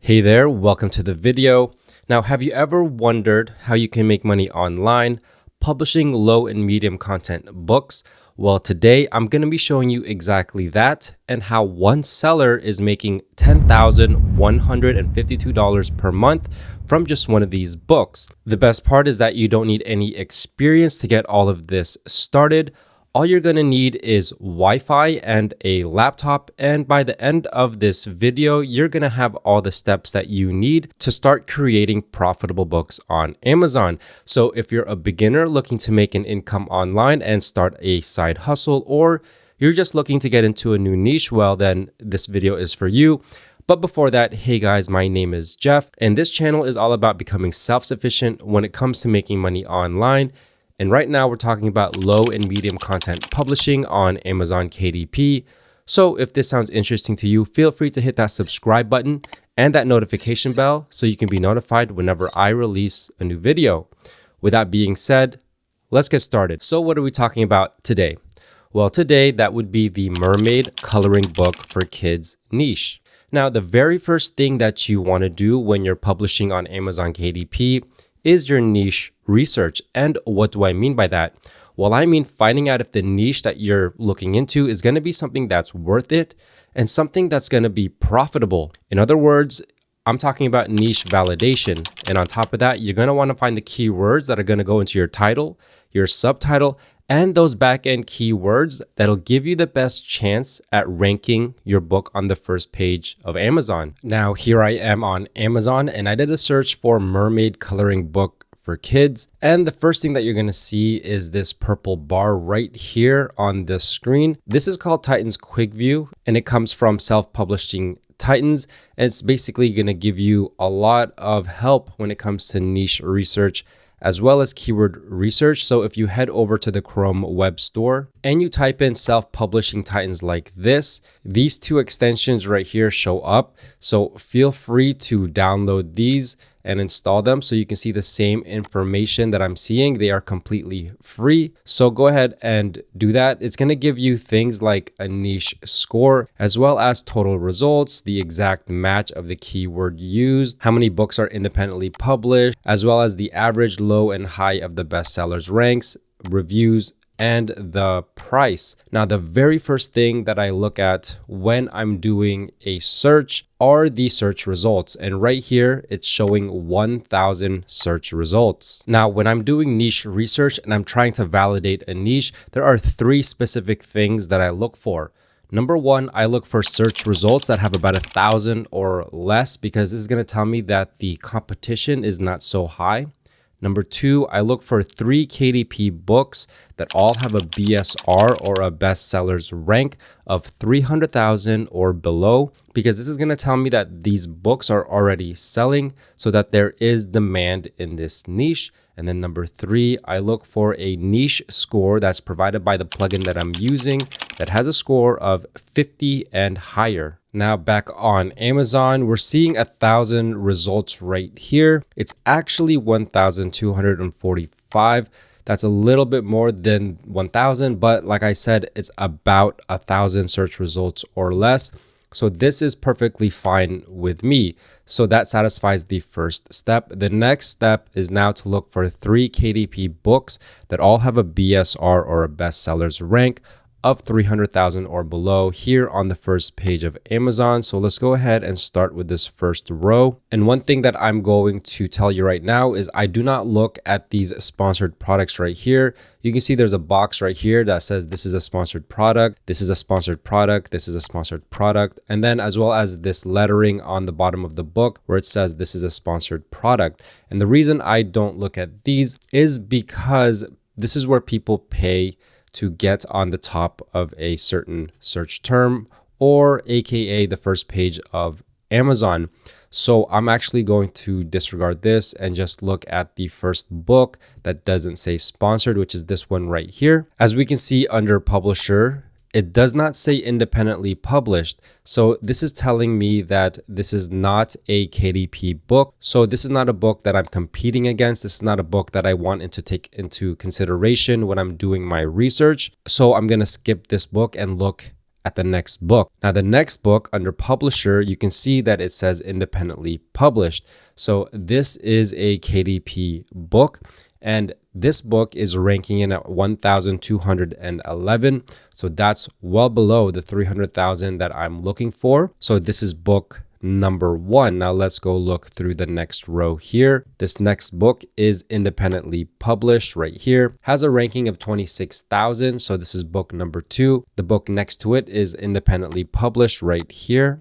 Hey there, welcome to the video. Now, have you ever wondered how you can make money online publishing low and medium content books? Well, today I'm going to be showing you exactly that and how one seller is making $10,152 per month from just one of these books. The best part is that you don't need any experience to get all of this started. All you're going to need is Wi-Fi and a laptop, and by the end of this video, you're going to have all the steps that you need to start creating profitable books on Amazon. So if you're a beginner looking to make an income online and start a side hustle, or you're just looking to get into a new niche, well, then this video is for you. But before that, hey guys, my name is Jeff, and this channel is all about becoming self-sufficient when it comes to making money online. And right now we're talking about low and medium content publishing on Amazon KDP. So if this sounds interesting to you, feel free to hit that subscribe button and that notification bell so you can be notified whenever I release a new video. With that being said, let's get started. So what are we talking about today? Well, today that would be the mermaid coloring book for kids niche. Now, the very first thing that you want to do when you're publishing on Amazon KDP is your niche research. And what do I mean by that? Well, I mean finding out if the niche that you're looking into is going to be something that's worth it and something that's going to be profitable. In other words, I'm talking about niche validation. And on top of that, you're going to want to find the keywords that are going to go into your title, your subtitle, and those back-end keywords that'll give you the best chance at ranking your book on the first page of Amazon. Now, here I am on Amazon, and I did a search for mermaid coloring book for kids. And the first thing that you're going to see is this purple bar right here on the screen. This is called Titans Quick View, and it comes from Self-Publishing Titans. And it's basically going to give you a lot of help when it comes to niche research as well as keyword research. So if you head over to the Chrome web store and you type in Self-Publishing Titans like this, these two extensions right here show up. So feel free to download these and install them so you can see the same information that I'm seeing. They are completely free. So go ahead and do that. It's going to give you things like a niche score, as well as total results, the exact match of the keyword used, how many books are independently published, as well as the average, low, and high of the bestsellers ranks, reviews, and the price. Now, the very first thing that I look at when I'm doing a search are the search results. And right here, it's showing 1,000 search results. Now, when I'm doing niche research and I'm trying to validate a niche, there are three specific things that I look for. Number one, I look for search results that have about 1,000 or less, because this is going to tell me that the competition is not so high. Number two, I look for 3 KDP books that all have a BSR or a bestsellers rank of 300,000 or below, because this is going to tell me that these books are already selling, so that there is demand in this niche. And then number three, I look for a niche score that's provided by the plugin that I'm using that has a score of 50 and higher. Now back on Amazon, we're seeing 1,000 results right here. It's actually 1,245. That's a little bit more than 1,000, but like I said, it's about 1,000 search results or less. So this is perfectly fine with me. So that satisfies the first step. The next step is now to look for 3 KDP books that all have a BSR or a bestsellers rank of 300,000 or below here on the first page of Amazon. So let's go ahead and start with this first row. And one thing that I'm going to tell you right now is I do not look at these sponsored products right here. You can see there's a box right here that says this is a sponsored product, this is a sponsored product, this is a sponsored product, and then as well as this lettering on the bottom of the book where it says this is a sponsored product. And the reason I don't look at these is because this is where people pay to get on the top of a certain search term, or AKA the first page of Amazon. So I'm actually going to disregard this and just look at the first book that doesn't say sponsored, which is this one right here. As we can see under publisher, it does not say independently published. So this is telling me that this is not a KDP book. So this is not a book that I'm competing against. This is not a book that I want to take into consideration when I'm doing my research. So I'm going to skip this book and look at the next book. Now, the next book under publisher, you can see that it says independently published. So this is a KDP book, and this book is ranking in at 1,211. So that's well below the 300,000 that I'm looking for. So this is book number 1. Now let's go look through the next row here. This next book is independently published right here, has a ranking of 26,000. So this is book number 2. The book next to it is independently published right here,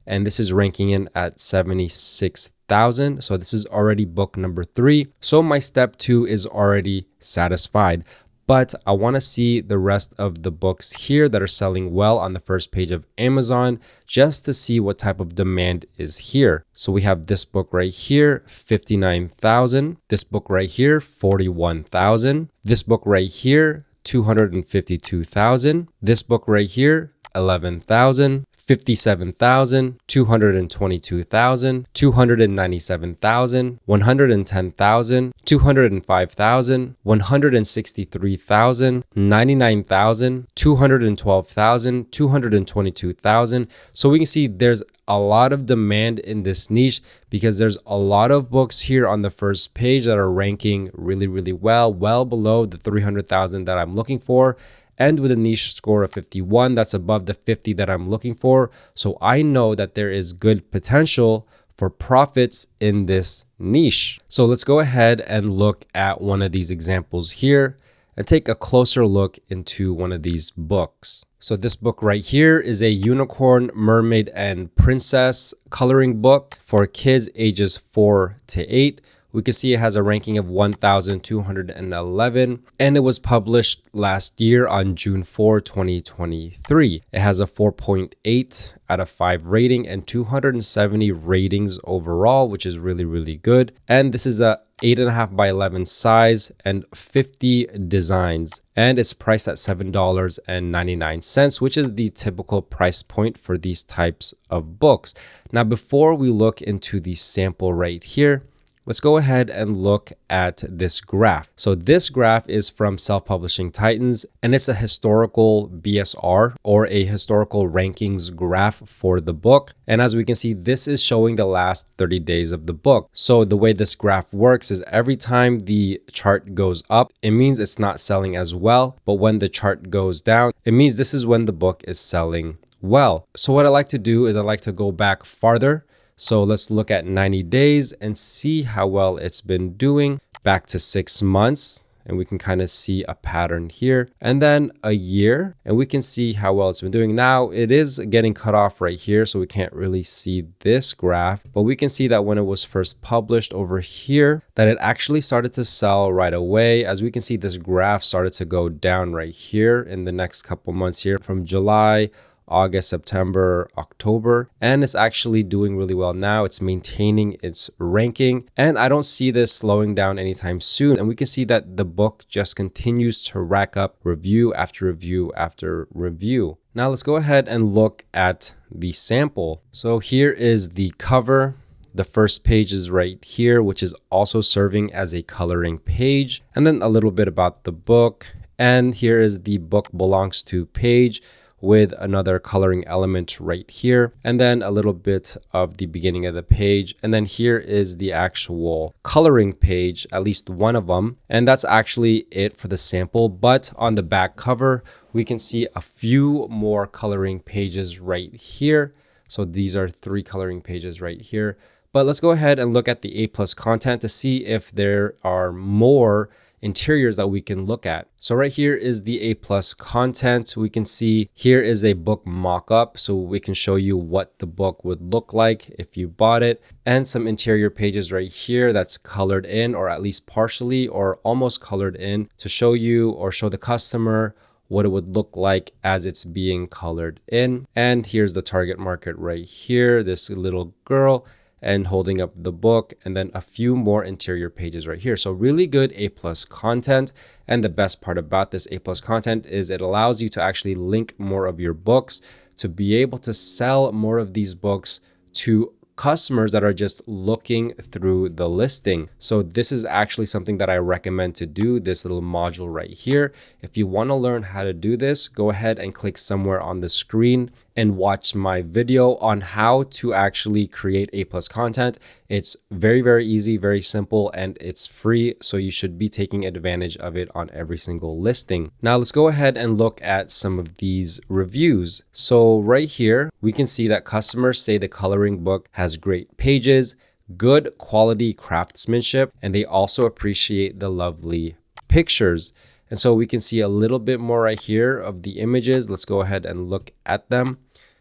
and this is ranking in at 76,000. So this is already book number 3. So my step 2 is already satisfied. But I want to see the rest of the books here that are selling well on the first page of Amazon, just to see what type of demand is here. So we have this book right here, 59,000. This book right here, 41,000. This book right here, 252,000. This book right here, 11,000. 57,000, 222,000, 297,000, 110,000, 205,000, 163,000, 99,000, 212,000, 222,000. So we can see there's a lot of demand in this niche because there's a lot of books here on the first page that are ranking really, really well below the 300,000 that I'm looking for. And with a niche score of 51, that's above the 50 that I'm looking for. So I know that there is good potential for profits in this niche. So let's go ahead and look at one of these examples here and take a closer look into one of these books. So this book right here is a unicorn, mermaid, and princess coloring book for kids ages 4 to 8. We can see it has a ranking of 1,211, and it was published last year on June 4, 2023. It has a 4.8 out of 5 rating and 270 ratings overall, which is really, really good. And this is a 8.5 by 11 size and 50 designs, and it's priced at $7.99, which is the typical price point for these types of books. Now, before we look into the sample right here, let's go ahead and look at this graph. So this graph is from Self-Publishing Titans, and it's a historical BSR, or a historical rankings graph for the book. And as we can see, this is showing the last 30 days of the book. So the way this graph works is every time the chart goes up, it means it's not selling as well. But when the chart goes down, it means this is when the book is selling well. So what I like to do is I like to go back farther. So let's look at 90 days and see how well it's been doing. Back to 6 months, and we can kind of see a pattern here. And then a year, and we can see how well it's been doing. Now it is getting cut off right here, so we can't really see this graph, but we can see that when it was first published over here, that it actually started to sell right away. As we can see, this graph started to go down right here in the next couple months here from July, August, September, October, and it's actually doing really well now. It's maintaining its ranking, and I don't see this slowing down anytime soon. And we can see that the book just continues to rack up review after review after review. Now let's go ahead and look at the sample. So here is the cover. The first page is right here, which is also serving as a coloring page, and then a little bit about the book. And here is the book belongs to page, with another coloring element right here, and then a little bit of the beginning of the page. And then here is the actual coloring page, at least one of them. And that's actually it for the sample. But on the back cover, we can see a few more coloring pages right here. So these are 3 coloring pages right here. But let's go ahead and look at the A+ content to see if there are more interiors that we can look at. So right here is the A+ content. We can see here is a book mock-up, so we can show you what the book would look like if you bought it, and some interior pages right here that's colored in, or at least partially or almost colored in, to show you or show the customer what it would look like as it's being colored in. And here's the target market right here, this little girl, and holding up the book, and then a few more interior pages right here. So really good A+ content. And the best part about this A+ content is it allows you to actually link more of your books to be able to sell more of these books to customers that are just looking through the listing. So this is actually something that I recommend to do, this little module right here. If you want to learn how to do this, go ahead and click somewhere on the screen and watch my video on how to actually create A+ content. It's very, very easy, very simple, and it's free. So you should be taking advantage of it on every single listing. Now let's go ahead and look at some of these reviews. So right here, we can see that customers say the coloring book has great pages, good quality craftsmanship, and they also appreciate the lovely pictures. And so we can see a little bit more right here of the images. Let's go ahead and look at them.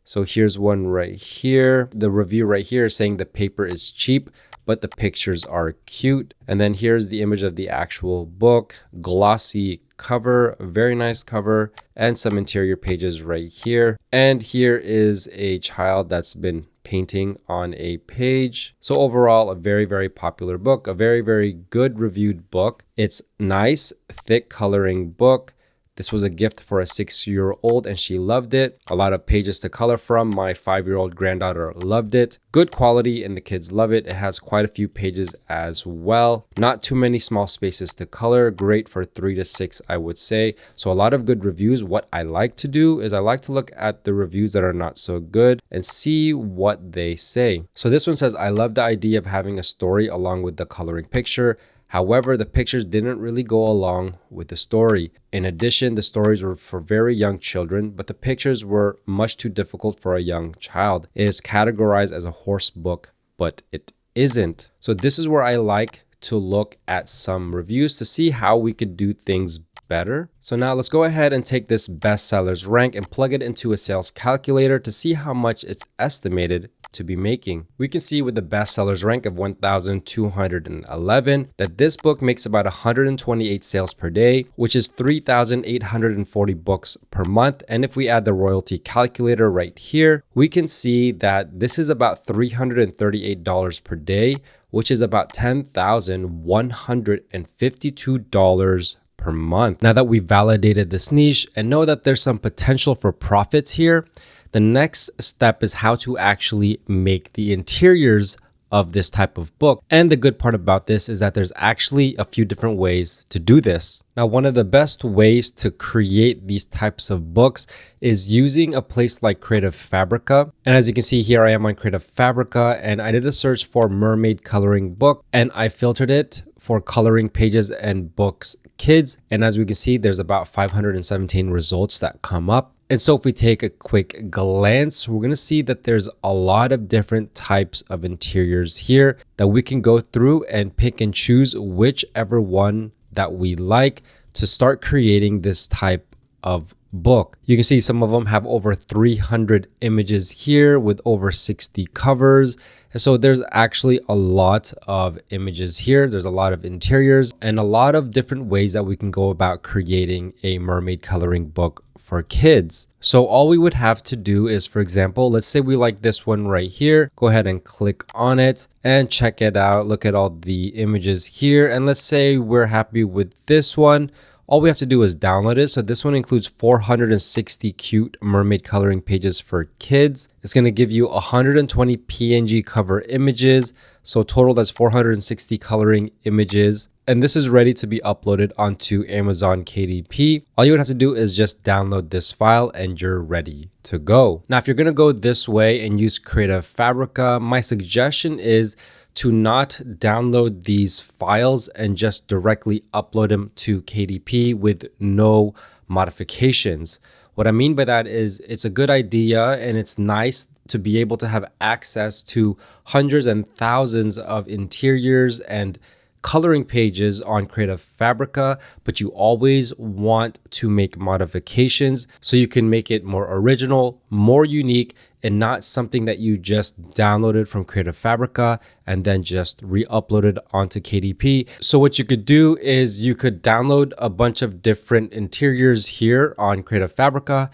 So here's one right here. The review right here is saying the paper is cheap, but the pictures are cute. And then here's the image of the actual book, glossy cover, very nice cover, and some interior pages right here. And here is a child that's been painting on a page. So overall, a very, very popular book, a very, very good reviewed book. It's nice, thick coloring book. This was a gift for a 6-year-old and she loved it. A lot of pages to color from. My 5-year-old granddaughter loved it. Good quality and the kids love it. It has quite a few pages as well. Not too many small spaces to color. Great for 3 to 6, I would say. So a lot of good reviews. What I like to do is I like to look at the reviews that are not so good and see what they say. So this one says, I love the idea of having a story along with the coloring picture. However, the pictures didn't really go along with the story. In addition, the stories were for very young children, but the pictures were much too difficult for a young child. It is categorized as a horse book, but it isn't. So this is where I like to look at some reviews to see how we could do things better. So now let's go ahead and take this bestsellers rank and plug it into a sales calculator to see how much it's estimated to be making. We can see with the bestsellers rank of 1,211 that this book makes about 128 sales per day, which is 3,840 books per month. And if we add the royalty calculator right here, we can see that this is about $338 per day, which is about $10,152 per month. Now that we've validated this niche and know that there's some potential for profits here, the next step is how to actually make the interiors of this type of book. And the good part about this is that there's actually a few different ways to do this. Now, one of the best ways to create these types of books is using a place like Creative Fabrica. And as you can see here, I am on Creative Fabrica and I did a search for mermaid coloring book and I filtered it for coloring pages and books kids. And as we can see, there's about 517 results that come up. And so if we take a quick glance, we're going to see that there's a lot of different types of interiors here that we can go through and pick and choose whichever one that we like to start creating this type of book. You can see some of them have over 300 images here with over 60 covers. And so there's actually a lot of images here. There's a lot of interiors and a lot of different ways that we can go about creating a mermaid coloring book for kids. So all we would have to do is, for example, let's say we like this one right here. Go ahead and click on it and check it out. Look at all the images here. And let's say we're happy with this one. All we have to do is download it. So this one includes 460 cute mermaid coloring pages for kids. It's going to give you 120 PNG cover images. So total, that's 460 coloring images. And this is ready to be uploaded onto Amazon KDP. All you would have to do is just download this file and you're ready to go. Now, if you're going to go this way and use Creative Fabrica, my suggestion is to not download these files and just directly upload them to KDP with no modifications. What I mean by that is it's a good idea and it's nice to be able to have access to hundreds and thousands of interiors and coloring pages on Creative Fabrica, but you always want to make modifications so you can make it more original, more unique, and not something that you just downloaded from Creative Fabrica and then just re-uploaded onto KDP. So what you could do is you could download a bunch of different interiors here on Creative Fabrica,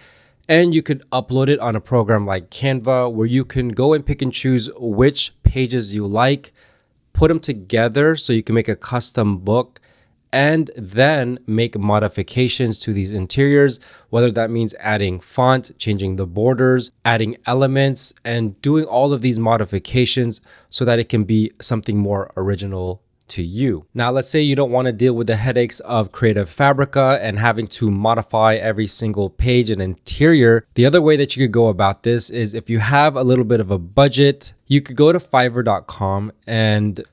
and you could upload it on a program like Canva where you can go and pick and choose which pages you like, put them together so you can make a custom book, and then make modifications to these interiors, whether that means adding font, changing the borders, adding elements, and doing all of these modifications so that it can be something more original to you. Now, let's say you don't want to deal with the headaches of Creative Fabrica and having to modify every single page and interior. The other way that you could go about this is if you have a little bit of a budget, you could go to Fiverr.com and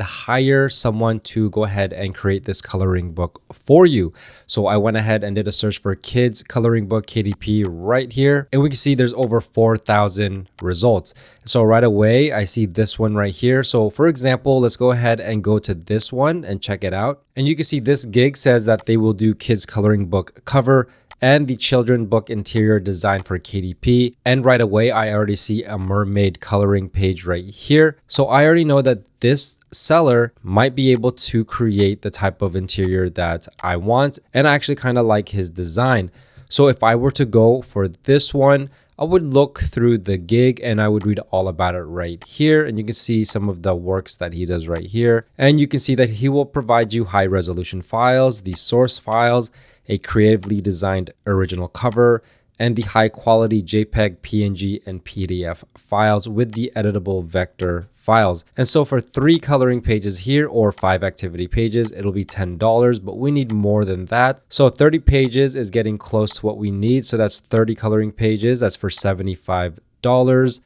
hire someone to go ahead and create this coloring book for you. So I went ahead and did a search for kids coloring book KDP right here, and we can see there's over 4,000 results. So right away, I see this one right here. So for example, let's go ahead and go to this one and check it out. And you can see this gig says that they will do kids coloring book cover and the children book interior design for KDP. And right away, I already see a mermaid coloring page right here. So I already know that this seller might be able to create the type of interior that I want. And I actually kind of like his design. So if I were to go for this one, I would look through the gig and I would read all about it right here. And you can see some of the works that he does right here. And you can see that he will provide you high resolution files, the source files, a creatively designed original cover, and the high quality JPEG, PNG, and PDF files with the editable vector files. And so for 3 coloring pages here or 5 activity pages, it'll be $10, but we need more than that. So 30 pages is getting close to what we need. So that's 30 coloring pages. That's for $75.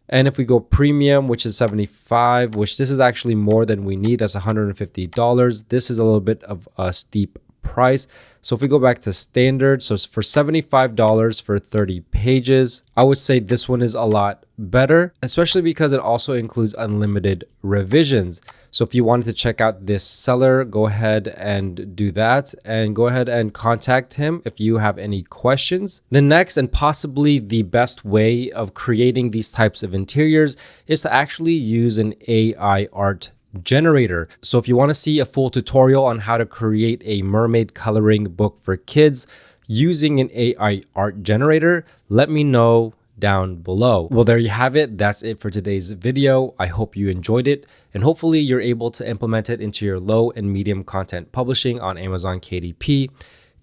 And if we go premium, which is 75, which this is actually more than we need, that's $150. This is a little bit of a steep price. So if we go back to standard, so for $75 for 30 pages, I would say this one is a lot better, especially because it also includes unlimited revisions. So if you wanted to check out this seller, go ahead and do that, and go ahead and contact him if you have any questions. The next and possibly the best way of creating these types of interiors is to actually use an AI art generator. So if you want to see a full tutorial on how to create a mermaid coloring book for kids using an AI art generator, let me know down below. Well, there you have it. That's it for today's video. I hope you enjoyed it, and hopefully you're able to implement it into your low and medium content publishing on Amazon KDP.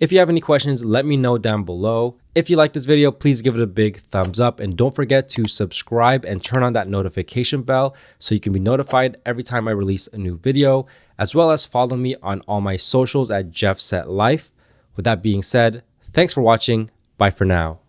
If you have any questions, let me know down below. If you like this video, please give it a big thumbs up, and don't forget to subscribe and turn on that notification bell so you can be notified every time I release a new video, as well as follow me on all my socials at JeffSetLife. With that being said, thanks for watching. Bye for now.